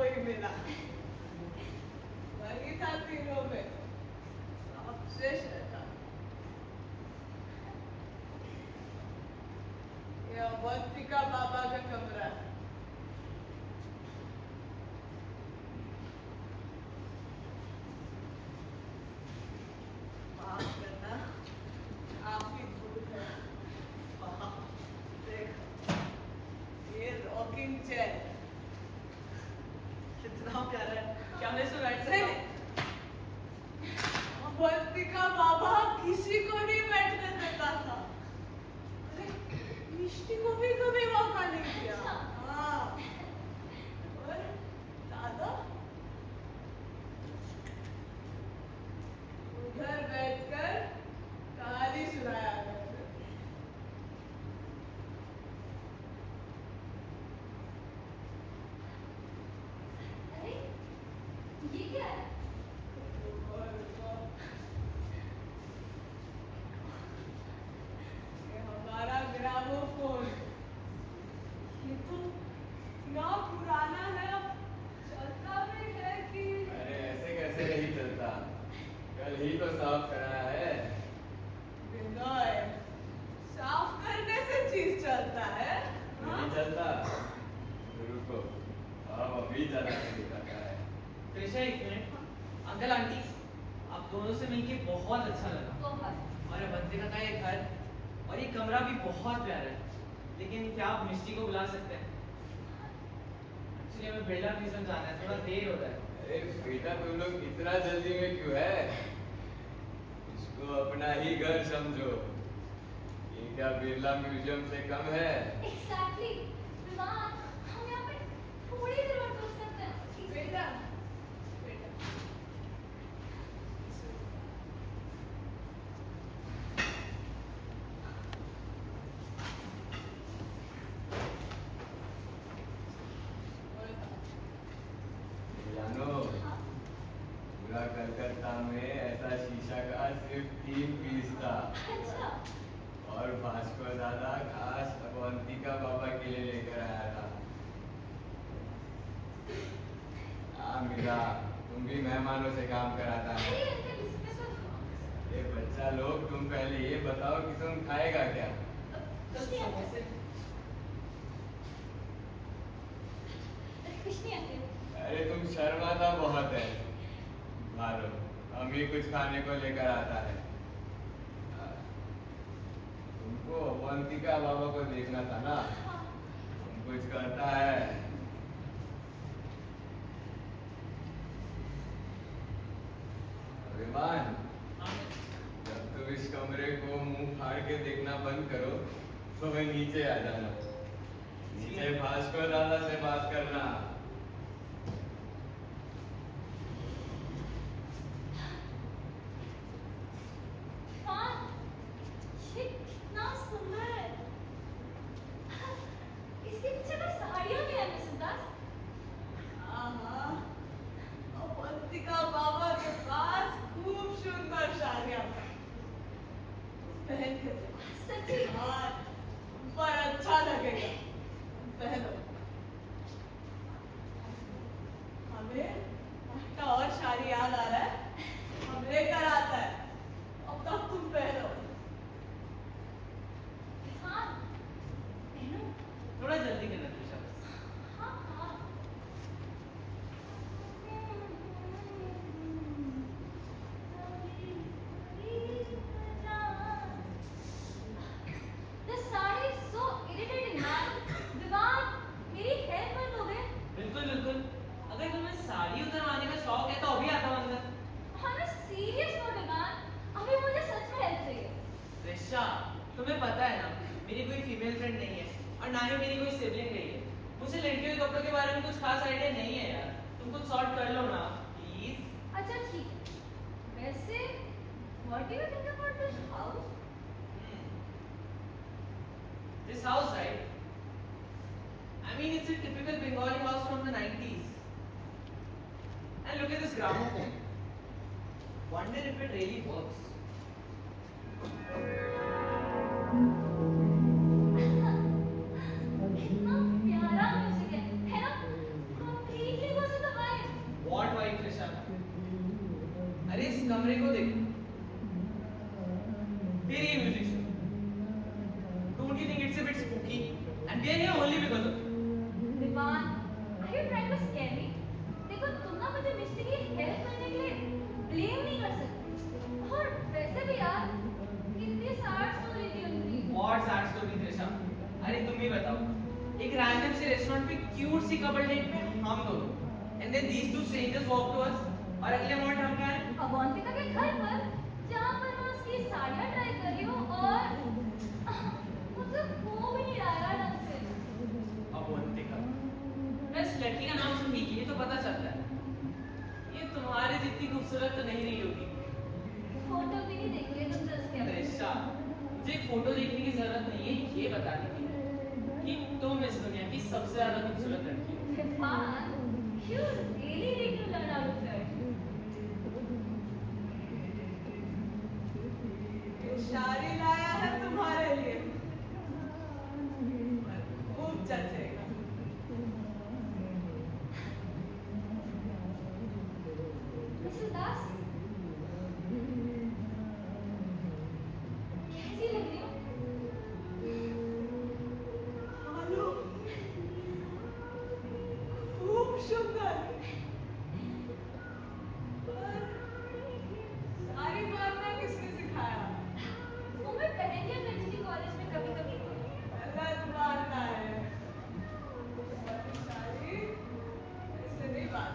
कोई मिला, वही था तीनों में सबसे शैतान। ये अवंतिका बाबा का कमरा है। माफ करना, आप ही भूल गए। देखो, ये रॉकिंग चेयर कितना प्यारा है। क्या मैं इसमें बैठ सकता हूँ? अवंतिका बाबा किसी को नहीं बैठने देता था। अरे मिष्टी को भी कभी मौका नहीं दिया। हाँ, और दादा उधर बैठकर कहानी सुनाया करते थे। अरे ये क्या है? ये हमारा ग्रामोफोन, ये तो इतना पुराना है, अब चलता भी है कि अरे ऐसे कैसे नहीं चलता? कल ही तो साफ कराया है। विनय, साफ करने से चीज चलता है। हाँ? नहीं चलता? रुको, अब अभी चला के दिखाता है। त्रिशा एक मिनट। अंकल आंटी, आप दोनों से मिलके बहुत अच्छा लगा। बहुत। और अवंतिका का ये घर और ये कमरा भी बहुत प्यारा है। लेकिन क्या आप मिष्टी को बुला सकते हैं? एक्चुअली हमें बिरला म्यूजियम जाना है, थोड़ा देर हो रहा है। अरे बेटा, तुम लोग इतना जल्दी में क्यों है? इसको अपना ही घर समझो। ये क्या बिरला म्यूजियम से कम है? Exactly. विमान, हम यहाँ पे थोड़ी देर और रुक सकते हैं। बेटा, बेटा, जानो, पूरा कलकत्ता में ऐसा शीशा का सिर्फ 3 पीस था। अच्छा। और भास्कर दादा खास अवंतिका बाबा के लिए लेकर आया था। मीरा, तुम भी मेहमानों से काम कराता है। अरे अंकल, इसमें तो ये बच्चा लोग, तुम पहले ये बताओ कि तुम खाएगा क्या? कुछ नहीं अंकल। कुछ नहीं अंकल। अरे तुम शर्माता बहुत है। मारो, हम ही कुछ खाने को लेकर आता है। तुमको अवंतिका बाबा को देखना था ना? तुम कुछ करता है। अभिमान, जब तुम इस कमरे को मुंह फाड़ के देखना बंद करो तो मैं नीचे आ जाना। नीचे भास्कर दादा से बात करना। विमान, ये कितना सुंदर है। इसके पीछे तो साड़ियाँ भी हैं मिसेस दास। हाँ, अवंतिका बाबा के पास खूब सुंदर साड़ियाँ पहन के देखो। सच्ची? हाँ, पर अच्छा लगेगा, पहनो। हमें एक और साड़ी याद आ रहा है, हम लेकर आता है। अब तक तुम पहनो। विमान, पहनो। थोड़ा जल्दी करना त्रिशा। हाँ हाँ। This sari is so irritating, man. विमान, मेरी हेल्प कर दोगे? बिल्कुल बिल्कुल। अगर तुम्हें साड़ी उतरवाने का शौक है तो अभी आता हूँ अंदर। On a serious note, विमान, अभी मुझे सच में हेल्प चाहिए। त्रिशा, तुम्हें पता है ना, मेरी कोई फीमेल फ्रेंड नहीं है और ना ही मेरी कोई सिबलिंग रही है। मुझे लड़कियों के कपड़ों के बारे में कुछ खास आइडिया नहीं है यार। तुम कुछ सॉर्ट कर लो ना प्लीज। अच्छा ठीक है। वैसे, what do you think about this house? This house, right? I mean, it's a typical Bengali house from the 90s. And look at this gramophone. Wonder if it really works. कितना प्यारा music है ना? Completely goes कमरे को देखो, फिर ये music सुनो। Don't you think it's a bit spooky? And we are here only because of you. Vivaan, are you trying to scare me? देखो तुम ना मुझे मिस्टी की हेल्प करने के लिए ब्लेम नहीं कर सकते। और वैसे भी यार कितनी सैड स्टोरी थी उनकी। What sad story Trisha? अरे तुम ही बताओ, एक रैंडम से रेस्टोरेंट पे क्यूट सी कपल डेट में हम दोनों, and then these two strangers walk to us, और अगले मोमेंट हम कहाँ हैं? अवंतिका के घर पर जहाँ पर मैं उसकी साड़ियाँ ट्राई कर रही हूँ और मुझे हो भी नहीं रहा यार ढंग से। अवंतिका। मैं इस लड़की का नाम सुन ही तो पता चलता है, ये तुम्हारे जितनी खूबसूरत तो नहीं रही होगी। फोटो भी नहीं देख रही तुम जस्ट क्या। त्रिशा, मुझे एक फोटो देखने की जरूरत नहीं है, ये बताने की है कि तुम इस दुनिया की सबसे ज्यादा खूबसूरत लड़की हो। Vivaan, you really need to learn how to flirt. ये शायरी लाया है तुम्हारे लिए, खूब जचेगा। मिसेस दास, कैसी लग रही हो? मालूम, खूब सुंदर। पर सारी बात ना किसने सिखाया? वो मैं पहन लिया करती थी कॉलेज में कभी-कभी। गलत बात है। सारी ऐसे नहीं बात।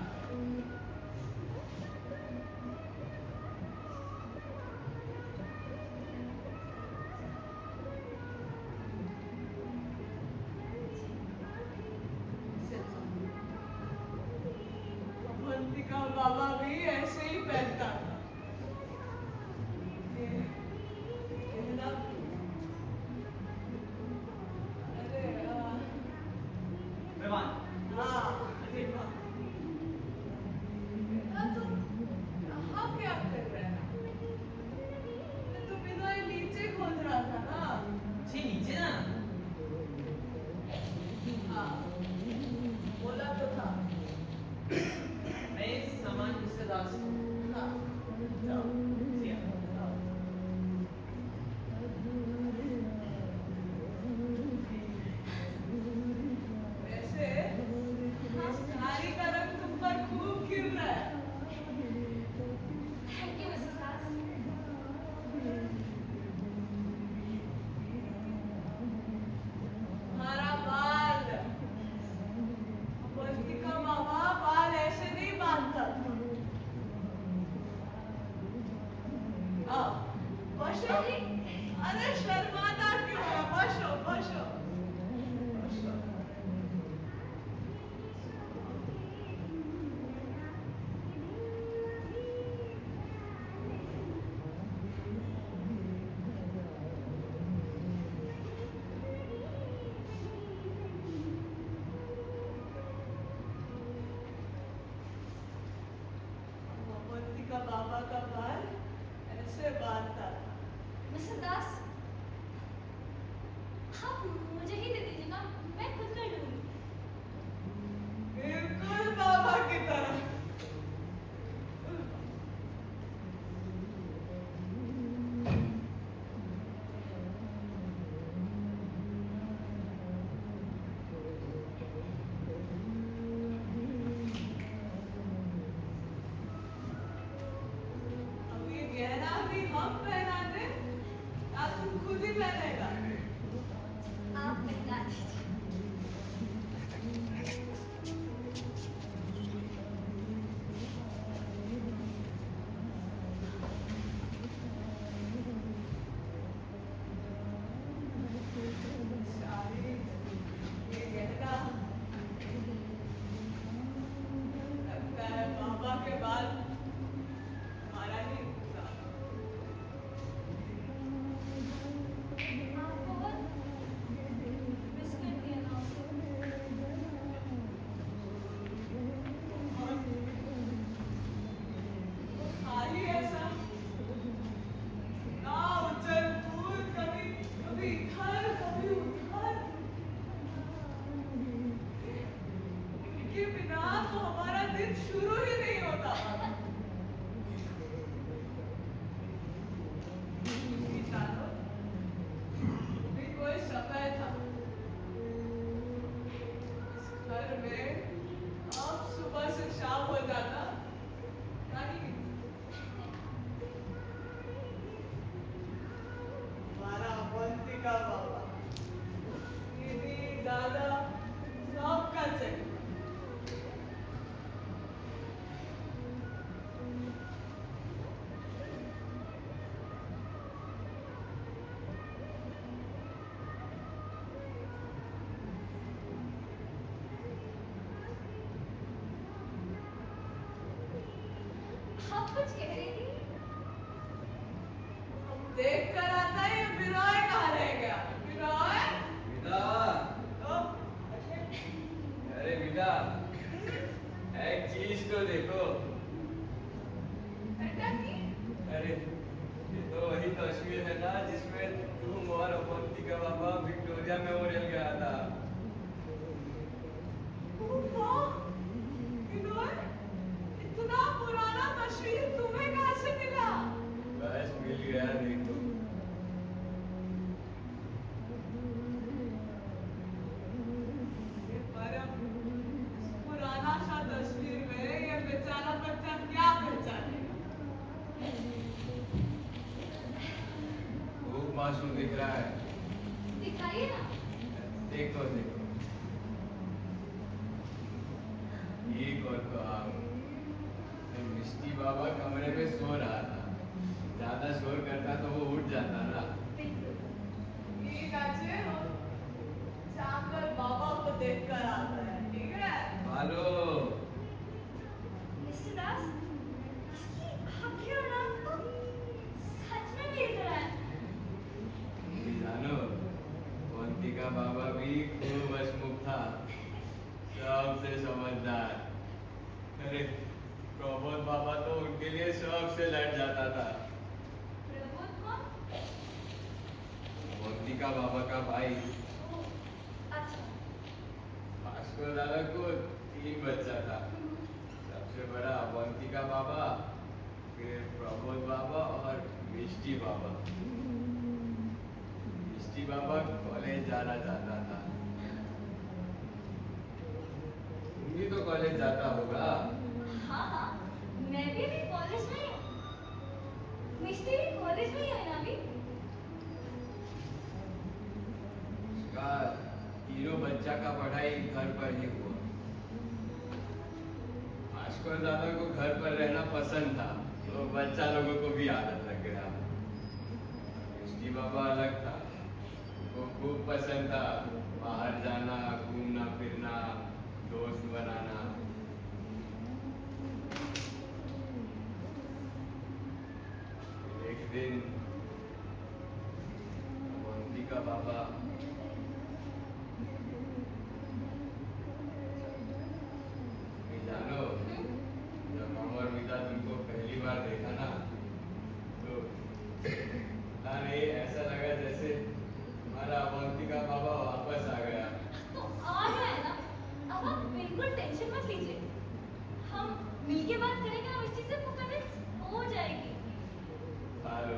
अवंतिका बाबा भी ऐसे ही पहनता था। ये ना, अरे विवान, हाँ, अरे वाह। बेटा तुम यहाँ क्या कर रहे हो? मैं तो बिना ही नीचे खोज रहा था ना। जी नीचे ना। हाँ, बोला तो था। मैं इस सामान रिश्तेदार से हाँ, जाओ। जी हाँ। जाओ। वैसे साड़ी का रंग तुम पर खूब खिल रहा है। Thank you, Mrs. दास। हमारा बाल, अवंतिका मामा बाल ऐसे नहीं बांधता था। आओ, बसो। अरे शर्माता क्यों है? बसो, बसो, बसो। अवंतिका बाबा का बाल ऐसे बांधता था। मिसेस दास, आप मुझे ही दे दीजिए ना, मैं खुद कर लूंगी। बिल्कुल बाबा की तरह। अब ये गहना भी हम पहना दें या तुम खुद ही पहनेगा? आप पहना दीजिए। साड़ी, ये गहना, लगता है बाबा के बाल हमारा ही हिस्सा। आप बहुत मिस करती हैं ना उसे। खाली ऐसा ना उछल कूद, कभी कभी इधर कभी उधर, इनके बिना तो हमारा दिन शुरू ही नहीं होता। आप कुछ कह रही थी? देख कर आता है ये बिरॉय कहाँ रह गया? बिरॉय? विदा, ओ, अरे विदा, एक चीज तो देखो। बेटा की? अरे ये तो वही तस्वीर है ना जिसमें तुम और अवंती का बाबा विक्टोरिया मेमोरियल गया था। ओह, बिरॉय, इतना पुराना तस्वीर तुम्हें कहाँ से मिला? बस मिल गया देखो। ये परम पुराना सा तस्वीर में ये बेचारा बच्चा क्या पहचानेगा? खूब मासूम दिख रहा है। दिखाइए ना। देखो देखो, एक और तो आप, मिष्टी बाबा कमरे में सो रहा था। ज्यादा शोर करता तो वो उठ जाता ना। ठीक है, वो जाकर बाबा को देखकर आता है, ठीक है? हेलो, मिस्टर दास, इसकी आंखें और नाक तो सच में मेरी तरह है। जानो अवंती का बाबा भी खूब हंसमुख था, सबसे समझदार। अरे प्रबोध बाबा तो उनके लिए सबसे लड़ जाता था। प्रबोध कौन? अवंती का बाबा का भाई। ओह, अच्छा। भास्कर दादा को 3 बच्चा था। सबसे बड़ा अवंती का बाबा, फिर प्रबोध बाबा और मिष्टी बाबा। मिष्टी बाबा कॉलेज जाना चाहता था। तुम भी तो कॉलेज जाता होगा। हाँ हाँ, मैं भी अभी कॉलेज में ही हूँ। मिष्टी भी कॉलेज में ही है ना अभी? उसका तीनों बच्चा का पढ़ाई घर पर ही हुआ। भास्कर दादा को घर पर रहना पसंद था, तो बच्चा लोगों को भी आदत लग गया। मिष्टी बाबा अलग था, वो खूब पसंद था बाहर जाना, घूमना फिरना, दोस्त बनाना। एक दिन अवंती का बाबा जानो, जब हम और विदा तुमको पहली बार देखा ना, तो पता नहीं ऐसा लगा जैसे हमारा अवंती का बाबा वापस आ गया। तो आ गया है ना, अब आप बिल्कुल टेंशन मत लीजिए। हम मिलके बात करेंगे ना, मिष्टी से वो कन्विंस हो जाएगी। हेलो,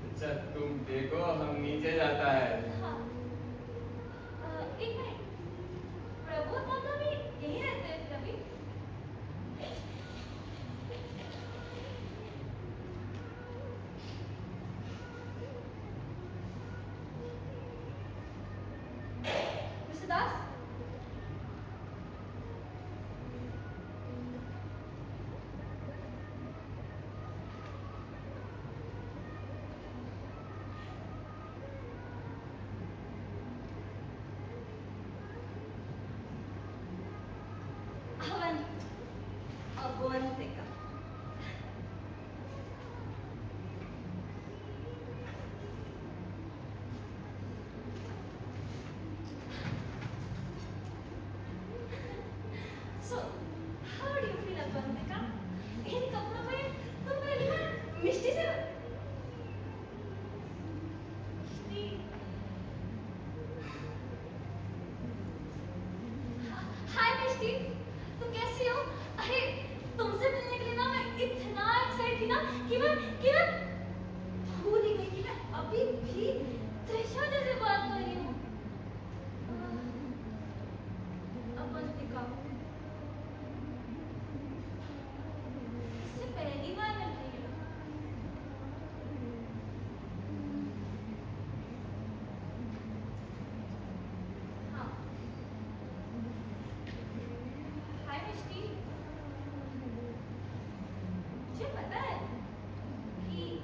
अच्छा तुम देखो, हम नीचे जाता है। हाँ, एक मिनट, प्रबोध दादा भी यहीं रहते हैं कभी? Mister Das, Avantika. So, how do you feel, Avantika? इन कपड़ों में तुम पहली बार मिष्टी से मिष्टी, हाय मिष्टी, तुम कैसी हो? अरे तुमसे मिलने के लिए ना मैं इतना एक्साइटेड थी ना कि मैं भूल ही गई कि मैं अभी भी त्रिशा जैसे बात कर रही हूँ। अवंतिका, इससे पहली बार मिल रही हूँ। हाँ, हाय मिष्टी, मुझे पता है कि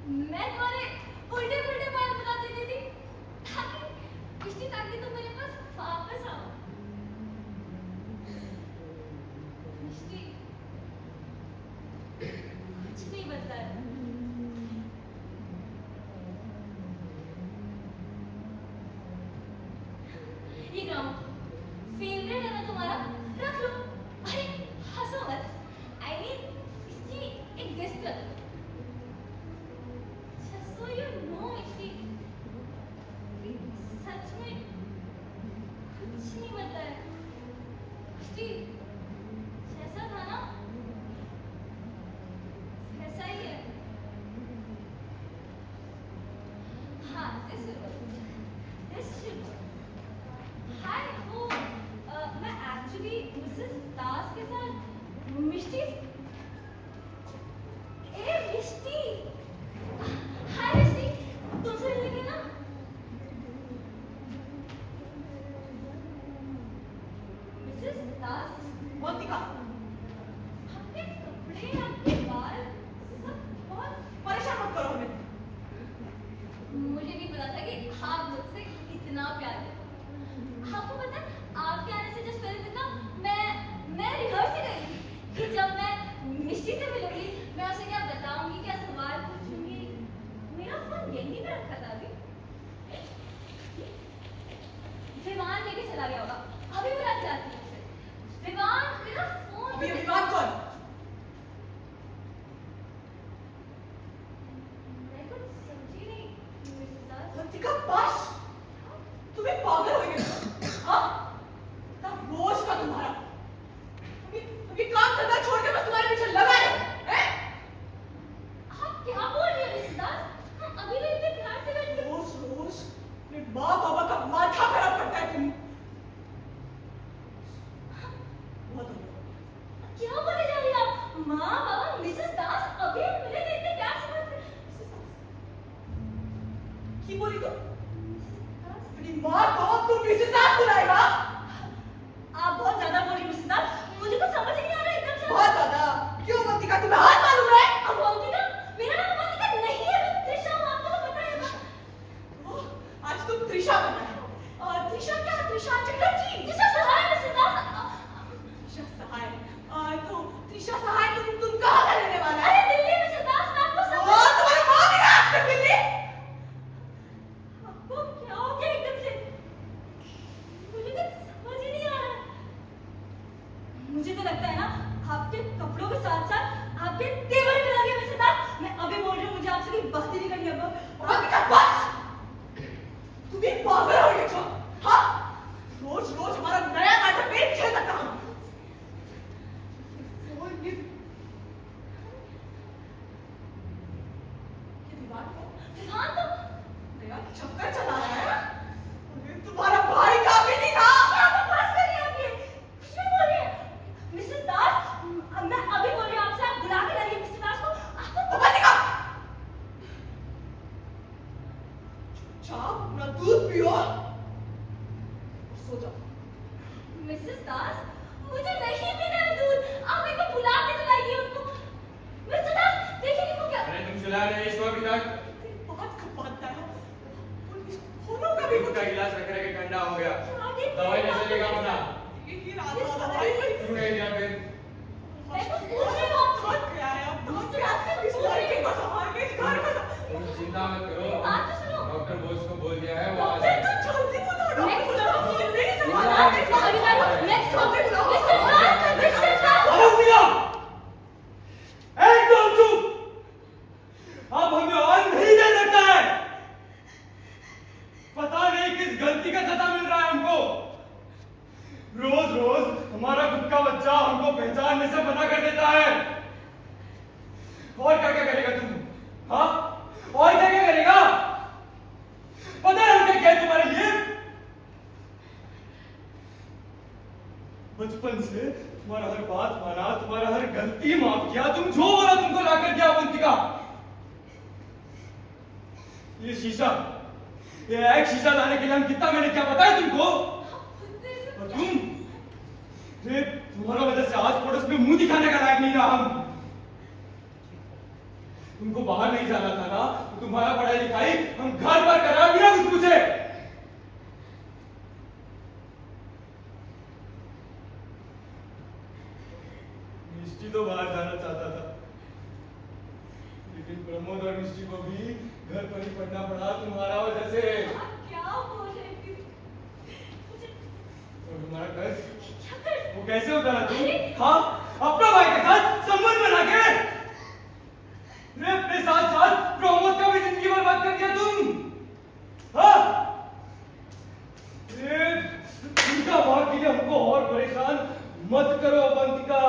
मैं तुम्हारे उल्टे पुल्टे बाल बना देती थी ताकि तुम मेरे पास वापस आओ। मिष्टी, कुछ नहीं बदला है। ये ग्राउंड फेवरेट है ना तुम्हारा, रख लो। अरे हंसो मत, आई मीन इसकी एक गेस्ट कर लो। Just so you know, मिष्टी, सच में कुछ नहीं बदला है। मिष्टी, जैसा था ना वैसा ही है। हाँ, this will work. This should work. Hi, वो मैं एक्चुअली मिसेस दास के साथ मिष्टी। ए मिष्टी, हाय मिष्टी, तुमसे मिलने गई ना? मिसेस दास, मोतिका, आपके कपड़े, आपके बाल सब बहुत। परेशान मत करो हमें। मुझे नहीं पता था कि आप मुझसे इतना प्यार करते। आपको पता है, आपके आने से जस्ट पहले दिन ना मैं रिहर्स ही कर रही थी कि जब मैं मिष्टी से मिलूंगी मैं उसे क्या बताऊंगी, क्या सवाल पूछूंगी। मेरा फोन यहीं पे रखा था अभी। विमान लेके चला गया होगा, अभी बुला के लाती हूँ उसे। विमान, मेरा फोन। अभी विवाद कौन? मैं कुछ समझी नहीं मिसेस दास। मोतिका बस, तुम्हें पागल हो गए हाँ? ना रोज का तुम्हारा अभी काम धंधा छोड़ के बस तुम्हारे पीछे लगा है? आप क्या बोल रही हैं मिसेस दास? हम अभी भी इतने प्यार से बैठ के। रोज रोज अपने माँ बाबा का माथा खराब करता है तुम्हें। बहुत हो गया। क्या बोले जा रही हैं आप? माँ बाबा, मिसेस दास, अभी हम मिले थे, इतने प्यार से बात कर। की बोली तुम? मिसेस दास, अपनी माँ को तुम मिसेस दास बुलाएगा? आप बहुत ज्यादा बोल रही हैं मिसेस दास, मुझे तो समझ नहीं आ रहा एकदम से। बहुत ज्यादा। क्यों मोतिका, तुम्हें हाथ मालूम है? अब मोतिका, मेरा नाम मोतिका नहीं है, मैं त्रिशा हूँ, आपको तो पता है ना। ओह, आज तुम त्रिशा बना है। त्रिशा क्या? त्रिशा चटर्जी। त्रिशा सहाय मिसेस दास। त्रिशा सहाय। तो त्रिशा सहाय तुम कहाँ का रहने वाला है? अरे दिल्ली मिसेस दास, मैं आपको ओ, समझ। तुम्हारी माँ भी है आज तक दिल्ली? आपको क्या हो गया एकदम से? मुझे कुछ समझ ही नहीं आ रहा। मुझे तो लगता है ना आपके कपड़ों के साथ साथ आपके तेवर भी लगे मिसेस दास। मैं अभी बोल रही हूँ, मुझे आपसे कोई बात ही नहीं करनी अब। मोतिका बस, तुम भी पागल हो गई हो हाँ? रोज रोज हमारा नया नाटक नहीं खेल सकता हम। और ये विवाद को विवाद तो नया चक्कर चला रहा है। अरे तुम्हारा भाई काफी नहीं था? क्या बकवास कर रही हैं आप ये? कुछ नहीं बोल रही हैं। मिसेस दास, मैं अभी बोल रही हूँ आपसे, आप बुला के लाइए मिसेस दास को। आपको ओ मोतिका, चुपचाप अपना दूध पियो और सो जाओ। मिसेस दास, मुझे नहीं पीना है दूध। आप मेरे को बुला के तो लाइए उनको। मिसेस दास, देखिए वो क्या। अरे तुम सुला रहे इसको अभी तक? बात कब बांधता है? और इस फोनों का भी दूध का गिलास रख रहे के ठंडा हो गया। आगे दवाई कैसे लेगा अपना? यही रात वाला दवाई भाई। क्यों नहीं दिया फिर? मैं तो पूछ रही हूँ आपसे। थक गया है अब, थक गया है। इस लड़के को संभाल के इस घर को संभाल। तुम चिंता मत करो, बात तो सुनो। डॉक्टर बोस को बोल दिया है, वो आ डॉक्टर जाएगा। तो जल्दी बुलाओ, Next डॉक्टर stop. को नहीं मिसेस संभाला। दास, अभी लाओ। Next stop. मिसेस दास, मिसेस दास। आवाज दिया एकदम चुप। अब हमें और नहीं दे सकता है। पता नहीं किस गलती का सजा मिल रहा है हमको। रोज रोज हमारा खुद का बच्चा हमको पहचानने से मना कर देता है। और क्या क्या करेगा तुम? हाँ, और क्या क्या करेगा? पता है हम क्या है तुम्हारे लिए? बचपन से तुम्हारा हर बात माना, तुम्हारा हर गलती माफ किया, तुम जो बोला तुमको लाकर दिया अवंतिका। ये शीशा, ये एक शीशा लाने के लिए हम कितना मैंने क्या पता है तुमको? और तुम, रे तुम्हारा वजह से आज पड़ोस में मुंह दिखाने का लायक नहीं रहा हम। तुमको बाहर नहीं जाना था ना, तुम्हारा पढ़ाई लिखाई हम घर पर कर रहे हैं बिना कुछ पूछे। मिष्टी तो बाहर जाना चाहता था, लेकिन प्रमोद और मिष्टी को भी घर पर ही पढ़ना पड़ा तुम्हारा वजह से। आप क्या बोल रहे थे? मुझे और तुम्हारा कर्ज क्या कर? वो कैसे उतारा तुम? हाँ, अपना भाई के साथ संबंध बना के रे अपने साथ साथ प्रमोद का भी जिंदगी बर्बाद कर दिया तुम। हाँ, रे उनका भाग के लिए हमको और परेशान मत करो अवंतिका,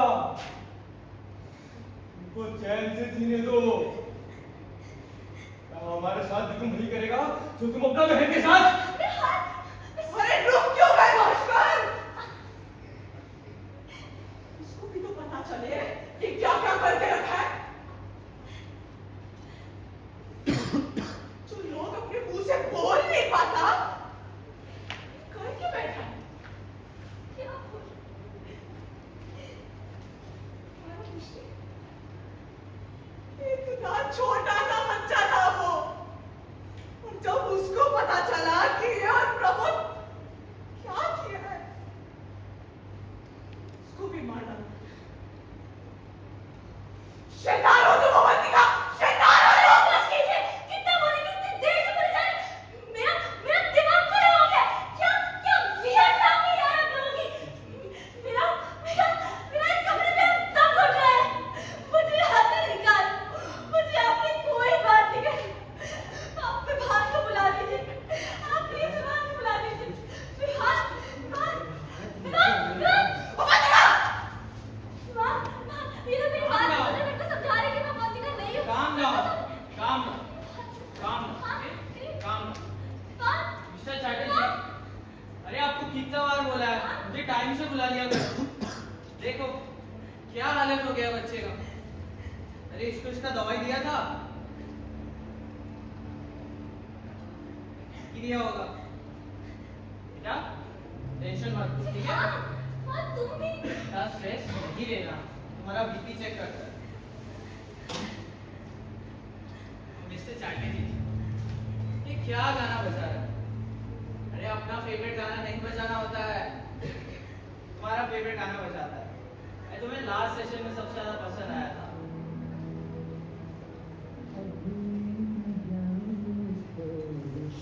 उनको चैन से जीने दो। क्या हमारे साथ भी तुम वही करेगा जो तुम अपना बहन के साथ? अरे रुक क्यों गए भास्कर? इसको भी तो पता चले कि क्या क्या करके रखा है। जो लोग अपने मुंह से बोल नहीं पाता करके बैठा है। क्या बोल? हमारा रिश्ते इतना छोटा सा बच्चा था वो, और जब उसको पता चला कि यार प्रमोद क्या किया है, उसको भी मार डाला। शैतान हो तुम अवंतिका, शैतान हो तुम। बस कीजिए, कितना बोलेंगे, कितनी देर से बोले जा रहे हैं? मेरा दिमाग खराब हो गया। क्या क्या वियर फैमिली यार आप लोगों की। मेरा मेरा मेरा इस कमरे में दम घुट रहा है। मुझे यहाँ से निकाल, मुझे आपकी कोई बात नहीं करनी। आप विभाग को बुला लीजिए, आप प्लीज विभाग को बुला लीजिए। विभाग अवंतिका माँ, ये तो मेरी बात सुनो, मेरे को समझा रही कि मैं अवंतिका नहीं हूँ। Calm down, calm down, calm down, हाँ, okay? Calm down. माँ, मिस्टर चैटर्जी, अरे आपको कितना बार बोला है मुझे टाइम से बुला लिया करो। देखो क्या हालत हो गया बच्चे का। अरे इसको इसका दवाई दिया था कि दिया होगा? बेटा टेंशन मत लो, ठीक है? माँ, तुम भी इतना स्ट्रेस नहीं लेना, तुम्हारा बीपी चेक करता है। मिस्टर चैटर्जी, ये क्या गाना बजा रहा है? अरे अपना फेवरेट गाना नहीं बजाना होता है, तुम्हारा फेवरेट गाना बजाता है। अरे तुम्हें लास्ट सेशन में सबसे ज्यादा पसंद आया था।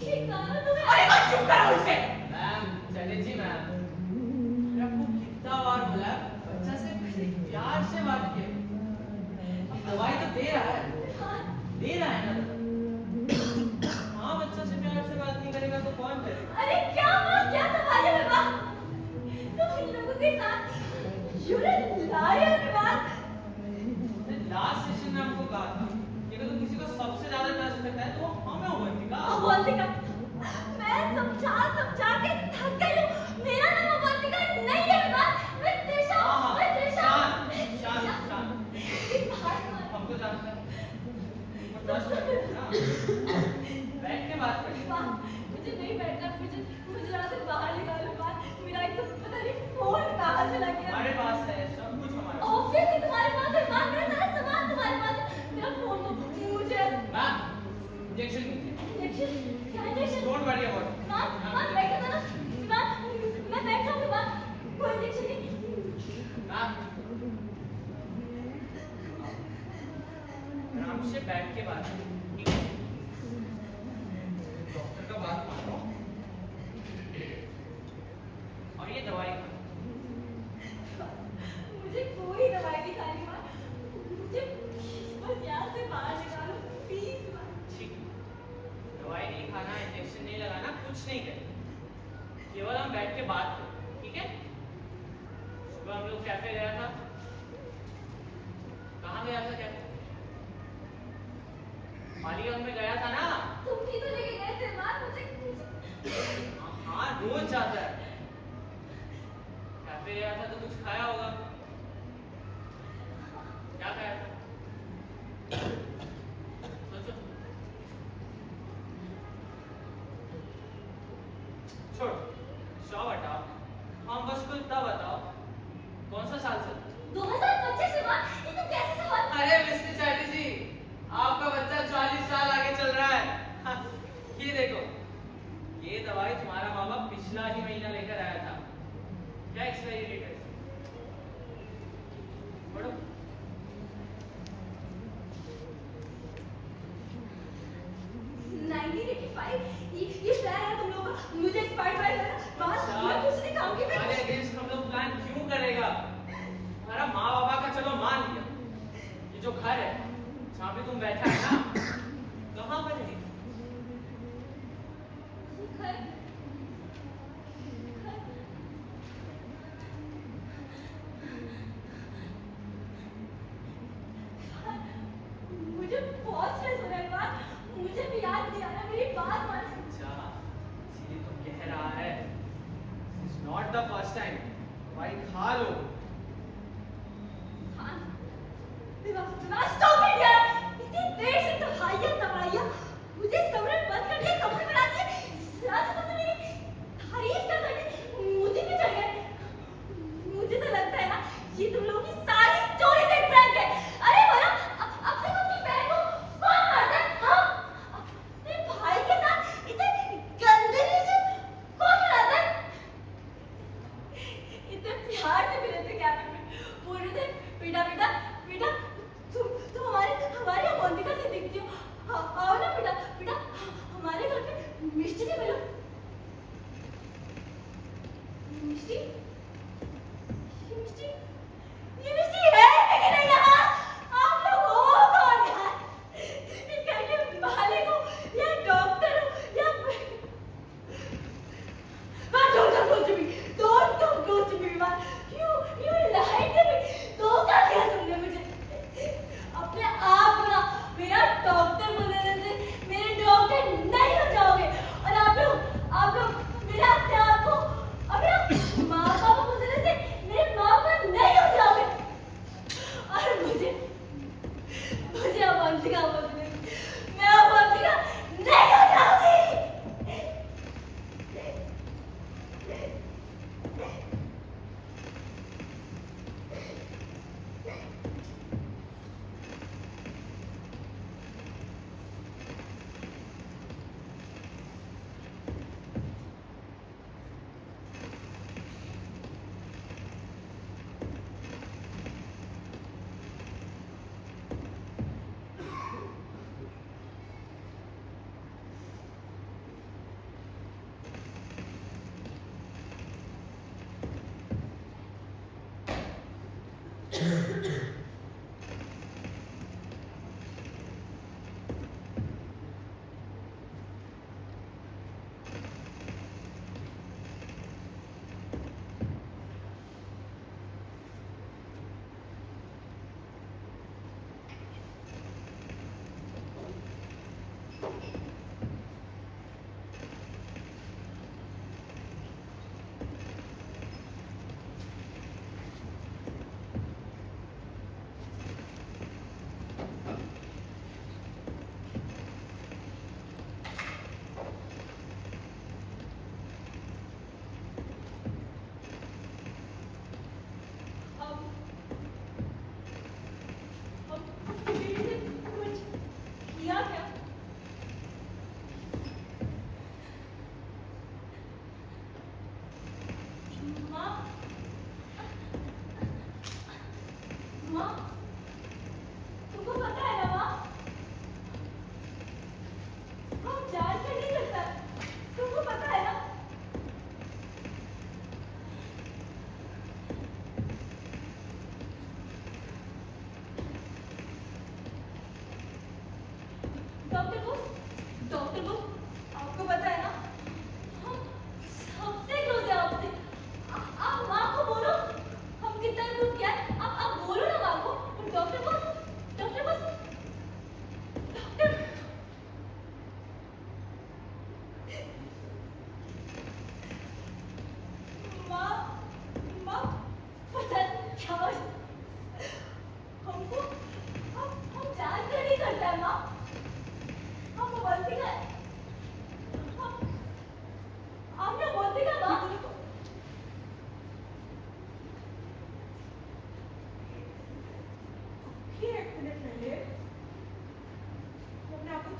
ये गाना तुम्हें अरे मत चुप करो उसे। मैम चैटर्जी मैम, अरे आपको कितना बार बोला है बच्चा से प्यार से बात किए। अब दवाई तो दे रहा है, दे रहा है ना? हाँ, बच्चा से प्यार से बात नहीं करेगा तो कौन करेगा? अरे क्या माँ, क्या तुम्हारे विवाह तुम इन लोगों के साथ लायर विवाह। लास्ट सेशन में आपको कहा था कि अगर तुम किसी को सबसे ज्यादा प्यार से करता है तो वो हमें अवंतिका। अवंतिका, मैं समझा के थक गई हूँ। मेरा नाम अवंतिका नहीं है विवाह, मैं त्रिशा हूँ, मैं त्रिशा हूँ। शांत ये बात मान। हमको जानता है, तुमको ट्रस्ट करते हैं ना? बैठ के बात करें। विवाह, मुझे नहीं बैठना, मुझे यहाँ से बाहर निकालो। विवाह, मेरा एक तो पता नहीं फोन कहाँ चला गया। हमारे पास है सब कुछ, हमारे पास। ऑब्वियसली तुम्हारे पास है विवाह, मेरा सारा सामान तुम्हारे पास है। मेरा फोन दो मुझे। मैम इंजेक्शन लीजिए। इंजेक्शन? क्या injection? Don't worry about it. माँ बैठा था ना विवाह, मैं बैठ रहा हूँ विवाह, कोई इंजेक्शन नहीं। मैम आराम से बैठ के बात करें, ठीक है? डॉक्टर का बात मानो और ये दवाई खाओ। मुझे कोई दवाई नहीं खानी माँ, मुझे बस यहाँ से बाहर निकालो प्लीज माँ। ठीक है, दवाई नहीं खाना, इंजेक्शन नहीं लगाना, कुछ नहीं करना, केवल हम बैठ के बात करें, ठीक है? सुबह हम लोग कैफे गया था। कहाँ गया था कैफे? मालीगंज में गया था ना? तुम ही तो लेके गए थे माँ मुझे। हाँ रोज जाता है। कैफे गया था तो कुछ खाया होगा। क्या खाया था? सोचो। छोड़ो, शॉप हटाओ, हम बस को इतना बताओ, कौन सा साल चल? 2025 में माँ, ये तो कैसे सवाल? अरे मिस्टर चैटर्जी, आपका बच्चा 40 साल आगे चल रहा है। भाई ये प्लान है तुम लोगों का मुझे एक्सपायर कर देना बस मैं कुछ नहीं खाऊंगी मैं हमारे अगेंस्ट हम लोग प्लान क्यों करेगा? हमारा माँ बाबा का चलो मान लिया, ये जो घर है जहाँ पे तुम बैठा है ना, कहाँ पर है? घर मुझे बहुत स्ट्रेस हो रहा है बात मुझे भी याद नहीं आ रहा मेरी बात मान अच्छा, इसीलिए तो कह रहा है, this is not the first time, भाई खा लो। हाँ स्टॉप इट यार इतनी देर से दवाइयाँ मुझे इस कमरे में बंद कर दिया कमरे में ला दिया जरा सा तो मेरी तारीफ कर करके मुझे भी चढ़ गए मुझे तो लगता है ना ये तुम लोगों की सारी स्टोरी से प्रैंक है अरे बोला अपने को अपनी बहन को कौन मारता है हाँ अपने भाई के साथ इतने गंदे से कौन बनाता है इतने प्यार से मिले थे कैफे में बोल रहे थे बेटा बेटा बेटा तुम हमारे अवंतिका से दिखती हो आओ ना बेटा बेटा हमारे घर पे मिष्टी से मिलो मिष्टी ये मिष्टी है कि नहीं यहाँ आप लोग हो कौन यार इस घर के मालिक हो या डॉक्टर हो या don't come close to me don't come close to me man you lied to me धोखा दिया तुमने मुझे अपने आप को ना मेरा डॉक्टर बोलने से मेरे डॉक्टर नहीं हो जाओगे और आप लोग मेरे अपने आप को अपने माँ बाप बोलने से मेरे माँ बाप नहीं हो जाओगे और मुझे अवंतिका बोलने मैं अवंतिका नहीं हो जाऊंगी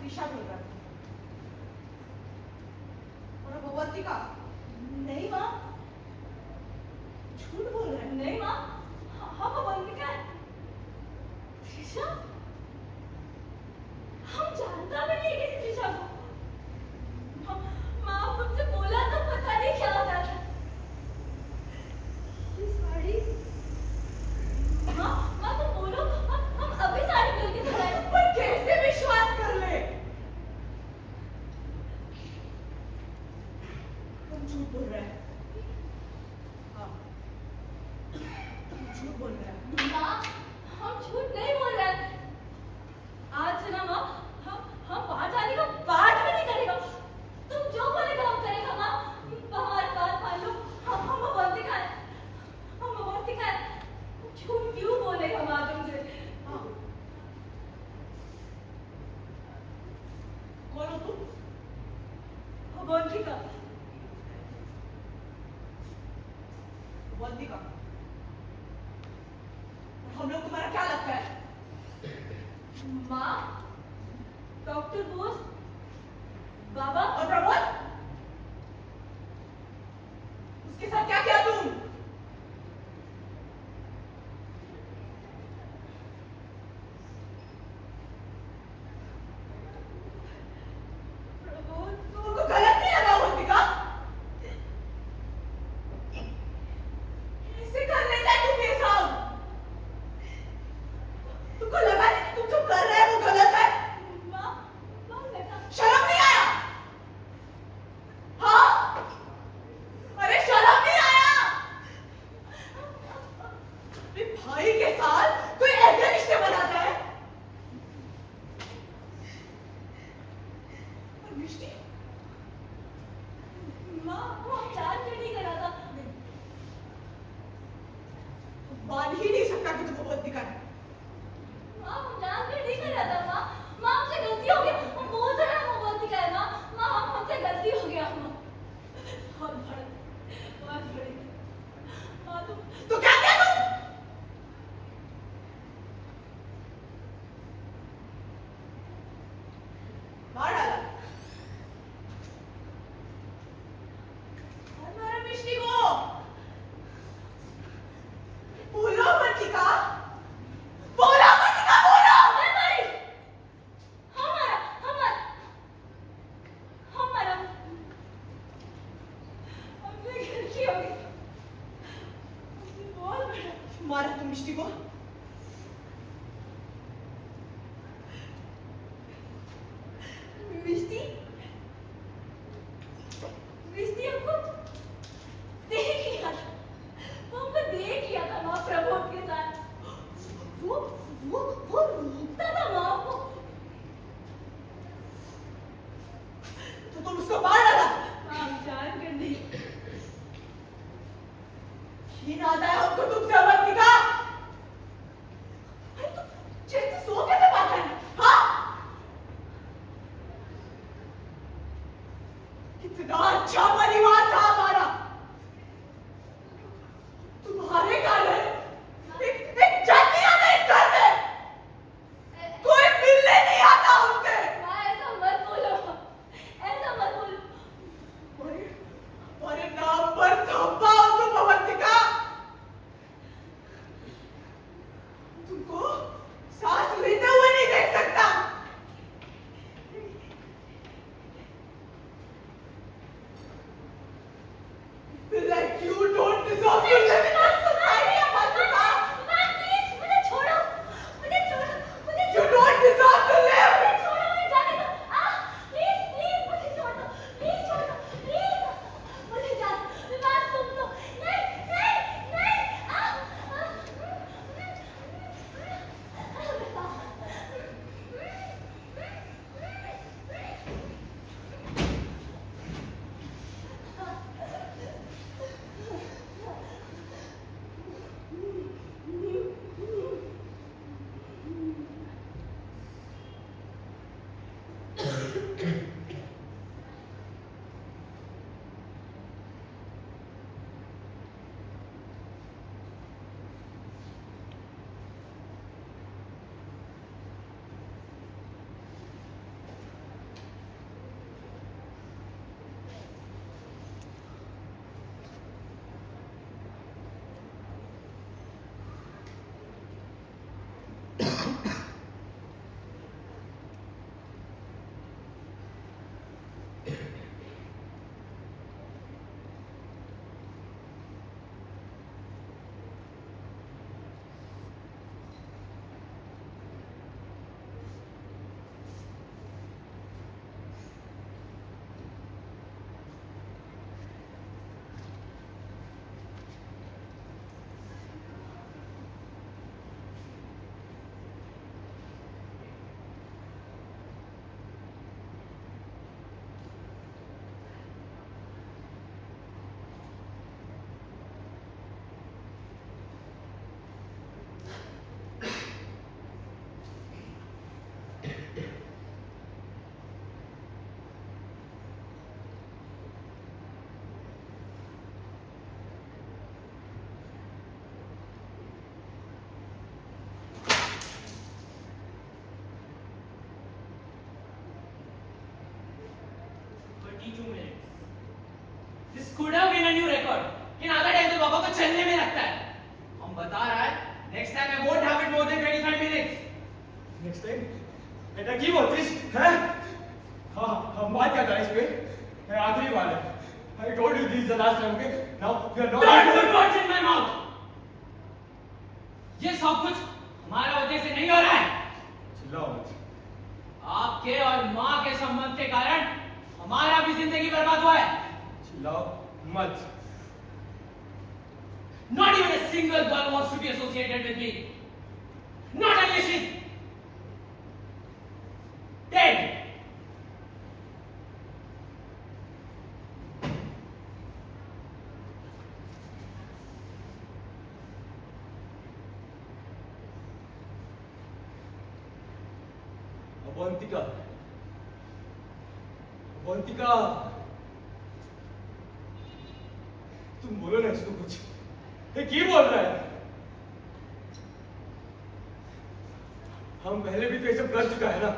दिशा बोल रहा था और भगवती का नहीं माँ झूठ बोल रहा है। नहीं माँ हम अवंतिका है त्रिशा हम जानता भी नहीं किसी त्रिशा को झूठ बोल रहा है। हाँ, तू झूठ बोल रहा है। माँ, हम झूठ नहीं बोल रहे हैं। आज से ना माँ, हम बाहर जाने का बात भी नहीं करेगा। तुम जो बोलेगा हम करेगा माँ। हमारी बात मान लो। हम बहुत दिखाए। हम बहुत दिखाए। झूठ क्यों बोलेगा माँ तुमसे? हाँ। कौन हो तुम? अवंतिका। अवंतिका। हम लोग तुम्हारा क्या लगता है? माँ, डॉक्टर बोस, बाबा और प्रमोद? उसके साथ क्या किया तुम? प्रमोद। तुमको गलत नहीं लगा अवंतिका? कैसे कर लेता है तुम ये सब? तुमको लगा नहीं कि तुम जो कर रहे हो वो गलत है? माँ, लगा। शर्म नहीं आया? हाँ? अरे शर्म नहीं आया? अपने भाई के साथ कोई ऐसे रिश्ते बनाता है? और मिष्टी? माँ, वो जान के नहीं करा था। मान ही नहीं सकता कि तुमको बहुत दिखा है। माँ, हम जान के नहीं करा था माँ। माँ, हमसे गलती हो गई। हम बोल तो रहे हैं हम बहुत दिखाए माँ। माँ, हमसे गलती हो गया माँ। बहुत बड़ी। माँ, तो क्या किया तुम? मार डाला। और मारा मिष्टी को। बोलो अवंतिका। बोलो अवंतिका, बोलो। मैं मरी। हमारा। हमसे गलती हो गई। बहुत बड़ा। मारा तुम मिष्टी को? मिष्टी हमको देख लिया था। हमको देख लिया था माँ प्रमोद के साथ। वो रोकता था माँ को। तो तुम उसको मार डाला? माँ, जान कर नहीं। घिन आता है हमको तुमसे अवंतिका। अरे तुम चैन से सो कैसे पाते हैं? हाँ? कितना अच्छा परिवार था हमारा। तुम्हारे कारण एक जन नहीं आता इस घर में। कोई मिलने नहीं आता हमसे। माँ, ऐसा मत बोलो। ऐसा मत बोलो। अरे नाम पर धब्बा हो तुम अवंतिका। तुमको सांस लेते हुए नहीं देख सकता। 32 minutes. This could have been a new record. लेकिन आधा टाइम तो पापा को चलने में लगता है. हम बता रहा है, next time I won't have it more than 25 minutes. Next time बेटा की बोलतीस हैं? हाँ हम बात क्या था इस पे? मैं आखिरी बार है. I told you this is the last time, okay? Now we are not. Don't put words in my mouth. ये सब कुछ हमारा वजह से नहीं हो रहा है. चिल्लाओ मत. आपके और माँ के संबंध के कारण हमारा भी जिंदगी बर्बाद हुआ है. चिल्लाओ मत. Not even a single girl wants to be associated with me. Not unless she's dead. Avantika. Avantika. तुम बोलो ना इसको कुछ. ये की बोल रहा है? हम पहले भी तो ये सब कर चुका है ना.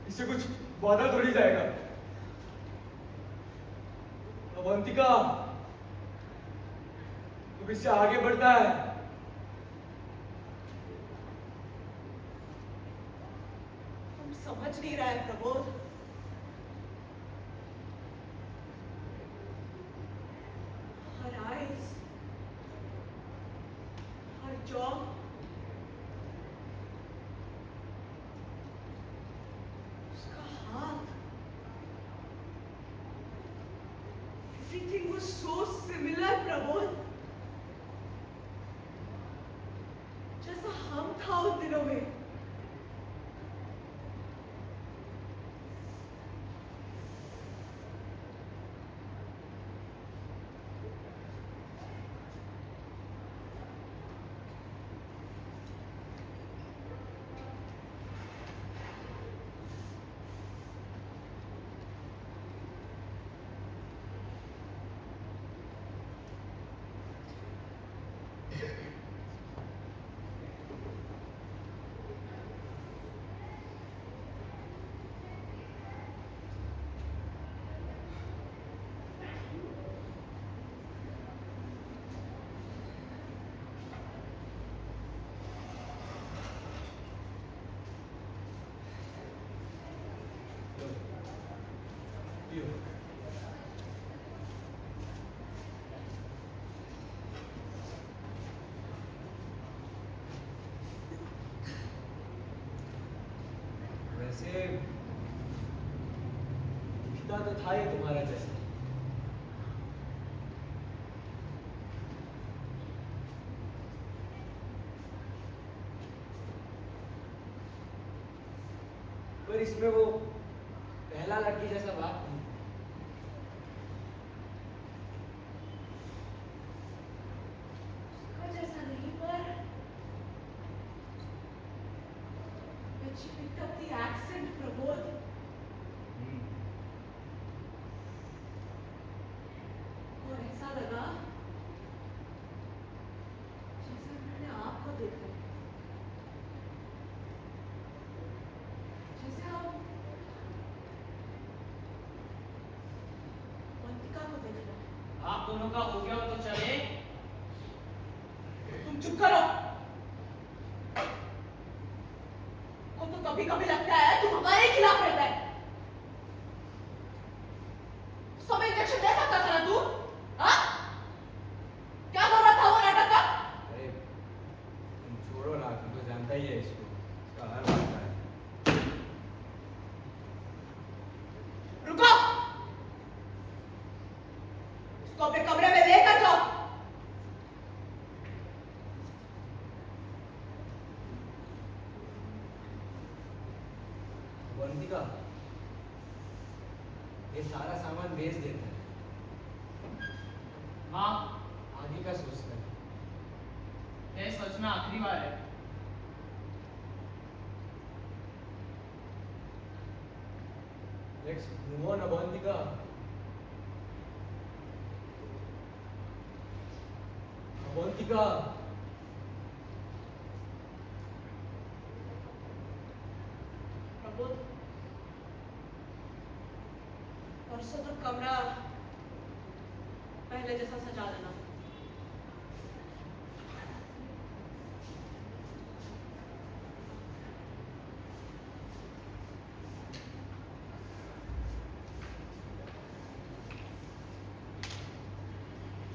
इससे कुछ बदल थोड़ी जाएगा. अवंतिका. तो इससे आगे बढ़ता है. हम समझ नहीं रहा है Prabodh. Her eyes, her jaw, उसका हाथ. Everything was so similar, Prabodh. जैसा हम था उन दिनों में. वैसे दिखता तो था ये तुम्हारा जैसा. पर इसमें वो पहला लड़की जैसा बात नहीं. उसका जैसा नहीं पर when she picked up the accent, Prabodh, और ऐसा लगा जैसे मैंने आपको देखा है. जैसे हम अवंतिका को देख रहे हैं. आप दोनों का हो गया हो तो चले. तुम चुप करो. को तो कभी कभी लगता है तुम हमारे खिलाफ रहता है. सब इंजेक्शन दे सकता था ना तू. हाँ? क्या जरूरत था वो नाटक का? अरे तुम छोड़ो ना. तुम तो जानता ही है इसको. इसका हर बात है. रुको. इसको अपने कमरे में लेकर जाओ. अवंतिका, ये सारा सामान बेच देता है. हाँ, आगे का सोचता है. ये सच में आखिरी बार है. Let's move on, Avantika. Avantika. Prabodh, और परसों तक कमरा पहले जैसा सजा देना।